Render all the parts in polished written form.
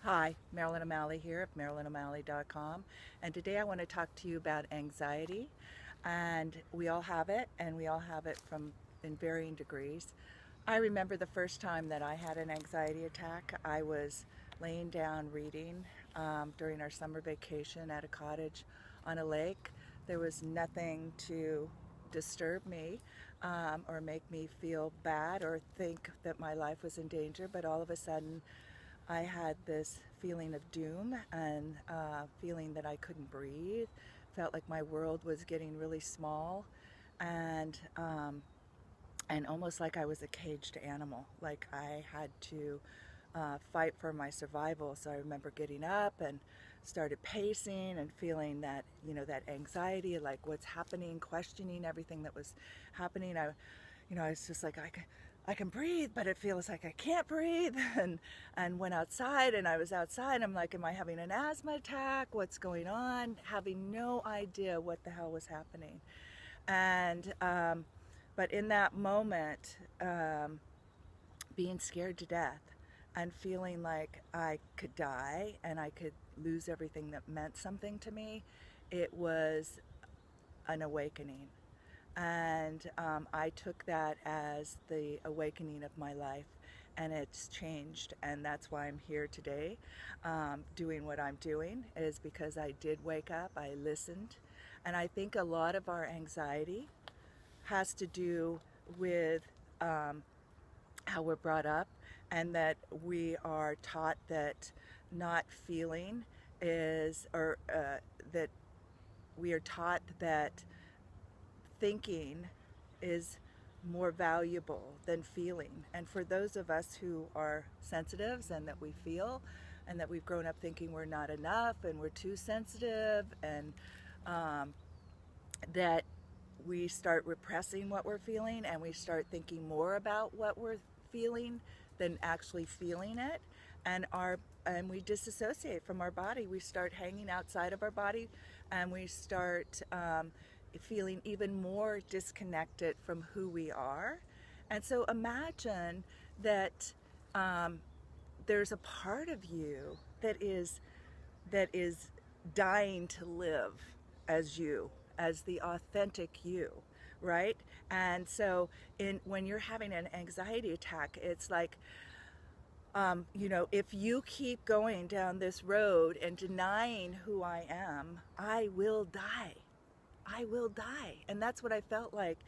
Hi, Marilyn O'Malley here of MarilynO'Malley.com, and today I want to talk to you about anxiety. And we all have it, and we all have it from in varying degrees. I remember the first time that I had an anxiety attack. I was laying down reading during our summer vacation at a cottage on a lake. There was nothing to disturb me or make me feel bad or think that my life was in danger, but all of a sudden I had this feeling of doom and feeling that I couldn't breathe. Felt like my world was getting really small, and almost like I was a caged animal. Like I had to fight for my survival. So I remember getting up and started pacing and feeling that, that anxiety, like what's happening, questioning everything that was happening. I was just like, I can breathe, but it feels like I can't breathe. And went outside, and I was outside. I'm like, am I having an asthma attack? What's going on? Having no idea what the hell was happening. And but in that moment, being scared to death and feeling like I could die and I could lose everything that meant something to me, it was an awakening. And I took that as the awakening of my life, and it's changed. And that's why I'm here today doing what I'm doing, is because I did wake up, I listened. And I think a lot of our anxiety has to do with how we're brought up, and that we are taught that not feeling is, or that we are taught that thinking is more valuable than feeling. And for those of us who are sensitives and that we feel, and that we've grown up thinking we're not enough and we're too sensitive, and that we start repressing what we're feeling, and we start thinking more about what we're feeling than actually feeling it, and we disassociate from our body. We start hanging outside of our body, and we start feeling even more disconnected from who we are. And so imagine that there's a part of you that is dying to live as you, as the authentic you, right? And so when you're having an anxiety attack, it's like, if you keep going down this road and denying who I am, I will die. I will die. And that's what I felt like,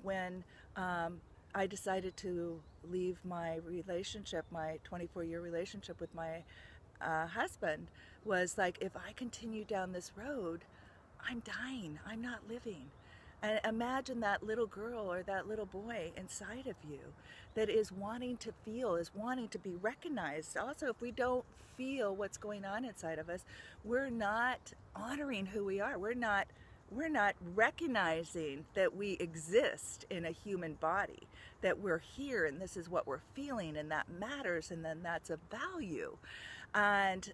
when I decided to leave my relationship, my 24-year relationship with my husband. Was like, if I continue down this road, I'm dying. I'm not living. And imagine that little girl or that little boy inside of you that is wanting to feel, is wanting to be recognized. Also, if we don't feel what's going on inside of us, we're not honoring who we are. We're not recognizing that we exist in a human body, that we're here and this is what we're feeling, and that matters, and then that's of value. And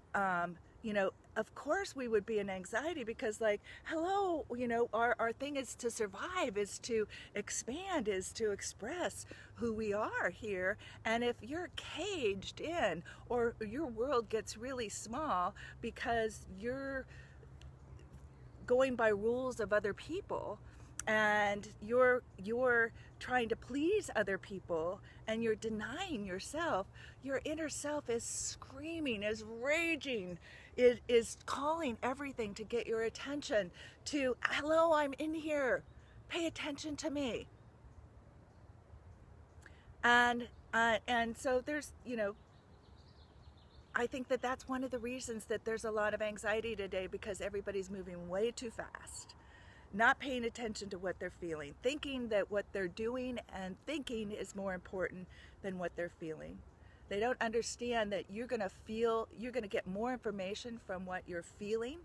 of course we would be in anxiety because, like, hello, our thing is to survive, is to expand, is to express who we are here. And if you're caged in, or your world gets really small because you're going by rules of other people, and you're trying to please other people, and you're denying yourself, your inner self is screaming, is raging, it is calling everything to get your attention, to, hello, I'm in here, pay attention to me. And so there's, I think that that's one of the reasons that there's a lot of anxiety today, because everybody's moving way too fast, not paying attention to what they're feeling, thinking that what they're doing and thinking is more important than what they're feeling. They don't understand that you're going to get more information from what you're feeling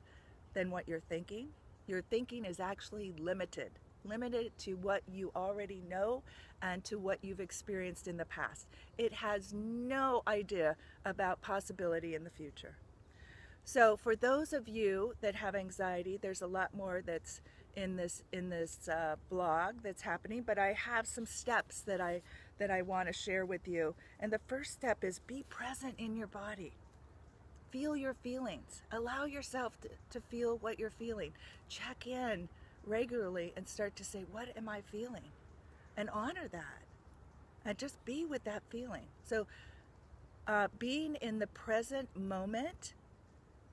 than what you're thinking. Your thinking is actually limited to what you already know and to what you've experienced in the past. It has no idea about possibility in the future. So for those of you that have anxiety, there's a lot more that's in this blog that's happening, but I have some steps that I want to share with you. And the first step is be present in your body. feel your feelings. Allow yourself to feel what you're feeling. Check in regularly and start to say, what am I feeling? And honor that. And just be with that feeling. So being in the present moment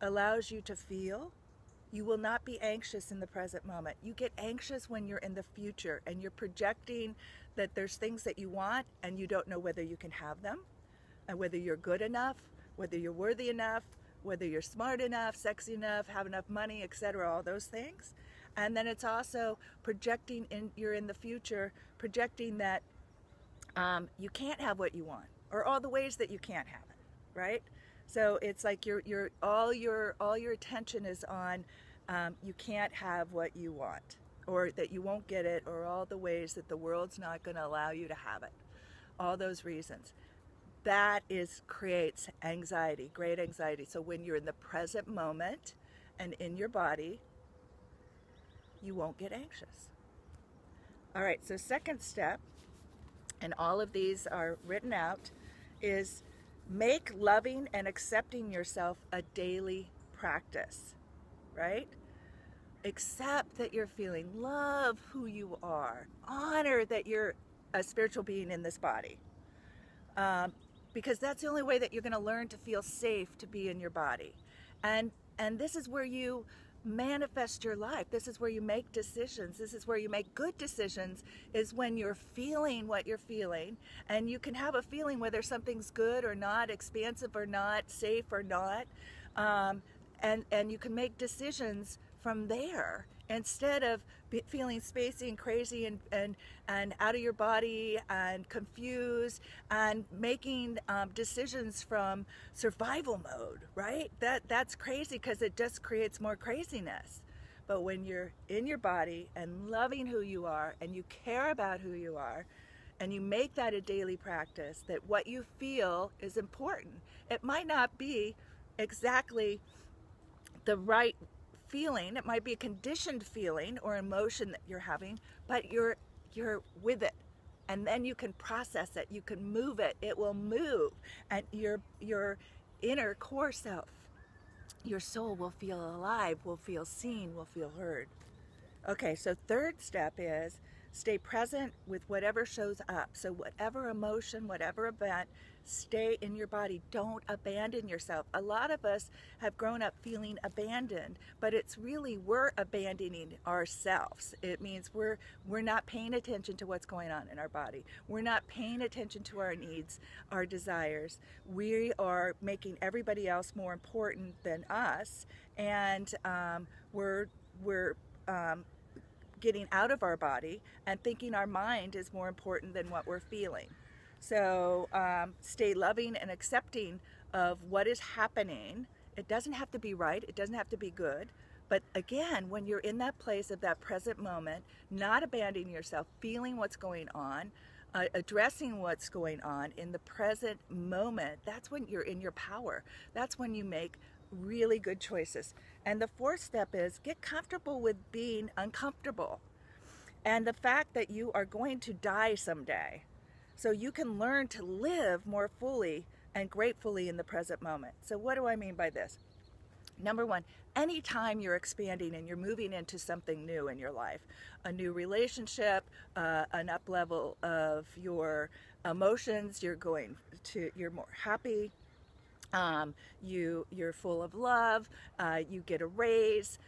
allows you to feel. You will not be anxious in the present moment. You get anxious when you're in the future and you're projecting that there's things that you want and you don't know whether you can have them, and whether you're good enough, whether you're worthy enough, whether you're smart enough, sexy enough, have enough money, etc., all those things. And then it's also projecting you're in the future, projecting that you can't have what you want, or all the ways that you can't have it, right? So it's like all your attention is on you can't have what you want, or that you won't get it, or all the ways that the world's not going to allow you to have it. All those reasons. That creates anxiety, great anxiety. So when you're in the present moment and in your body, you won't get anxious. All right, so second step, and all of these are written out, is make loving and accepting yourself a daily practice, right? Accept that you're feeling, love who you are, honor that you're a spiritual being in this body. Because that's the only way that you're going to learn to feel safe to be in your body. And this is where you manifest your life. This is where you make decisions. This is where you make good decisions, is when you're feeling what you're feeling. And you can have a feeling whether something's good or not, expansive or not, safe or not. And you can make decisions from there, instead of feeling spacey and crazy and out of your body and confused and making decisions from survival mode, right? That's crazy, because it just creates more craziness. But when you're in your body and loving who you are, and you care about who you are, and you make that a daily practice, that what you feel is important. It might not be exactly the right feeling, it might be a conditioned feeling or emotion that you're having, but you're with it, and then you can process it, you can move it, it will move, and your inner core self, your soul, will feel alive, will feel seen, will feel heard. Okay, so third step is stay present with whatever shows up. So whatever emotion, whatever event, stay in your body. Don't abandon yourself. A lot of us have grown up feeling abandoned, but it's really we're abandoning ourselves. It means we're not paying attention to what's going on in our body. We're not paying attention to our needs, our desires. We are making everybody else more important than us, and we're getting out of our body and thinking our mind is more important than what we're feeling. So stay loving and accepting of what is happening. It doesn't have to be right, it doesn't have to be good, but again, when you're in that place of that present moment, not abandoning yourself, feeling what's going on, addressing what's going on in the present moment, that's when you're in your power. That's when you make really good choices. And the fourth step is get comfortable with being uncomfortable, and the fact that you are going to die someday, so you can learn to live more fully and gratefully in the present moment. So what do I mean by this? Number one, anytime you're expanding and you're moving into something new in your life, a new relationship, an up level of your emotions, you're more happy, you're full of love, you get a raise,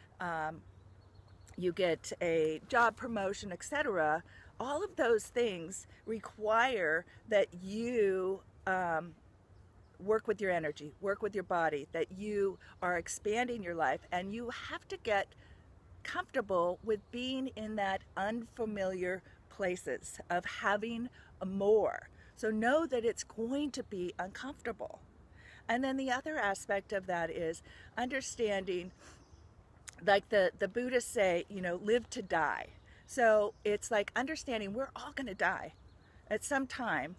you get a job promotion, etc. All of those things require that you work with your energy, work with your body, that you are expanding your life, and you have to get comfortable with being in that unfamiliar places of having more. So know that it's going to be uncomfortable. And then the other aspect of that is understanding, like the Buddhists say, live to die. So it's like understanding we're all going to die at some time.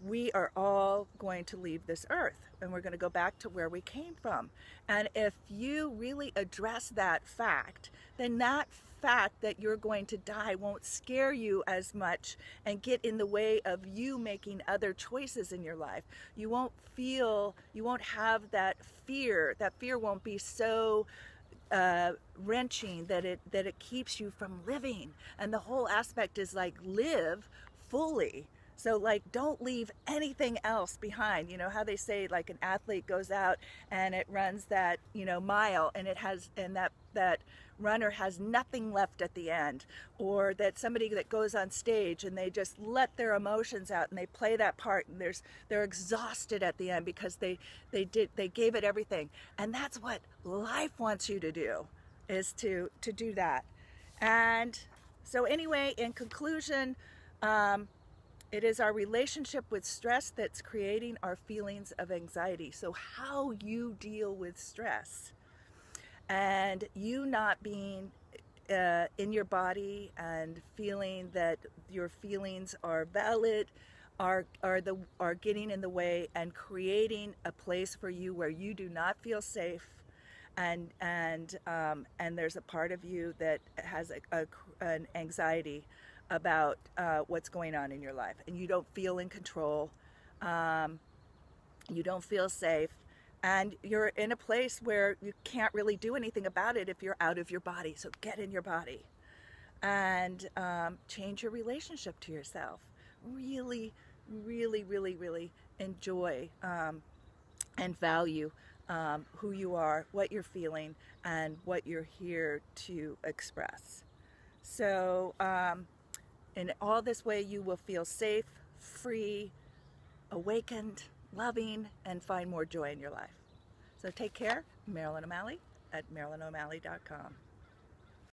we are all going to leave this earth and we're going to go back to where we came from. And if you really address that fact, then that fact that you're going to die won't scare you as much and get in the way of you making other choices in your life. You won't have that fear. That fear won't be so wrenching that it keeps you from living. And the whole aspect is like, live fully. So like, don't leave anything else behind. You know how they say, like, an athlete goes out and it runs that, mile, and that runner has nothing left at the end. Or that somebody that goes on stage and they just let their emotions out and they play that part, and they're exhausted at the end because they gave it everything. And that's what life wants you to do, is to do that. And so anyway, in conclusion, it is our relationship with stress that's creating our feelings of anxiety. So how you deal with stress, and you not being in your body and feeling that your feelings are valid, are getting in the way and creating a place for you where you do not feel safe, and there's a part of you that has an anxiety about what's going on in your life, and you don't feel in control, you don't feel safe, and you're in a place where you can't really do anything about it if you're out of your body. So get in your body and change your relationship to yourself. Really, really, really, really enjoy and value who you are, what you're feeling, and what you're here to express. So in all this way, you will feel safe, free, awakened, loving, and find more joy in your life. So take care. Marilyn O'Malley at MarilynO'Malley.com.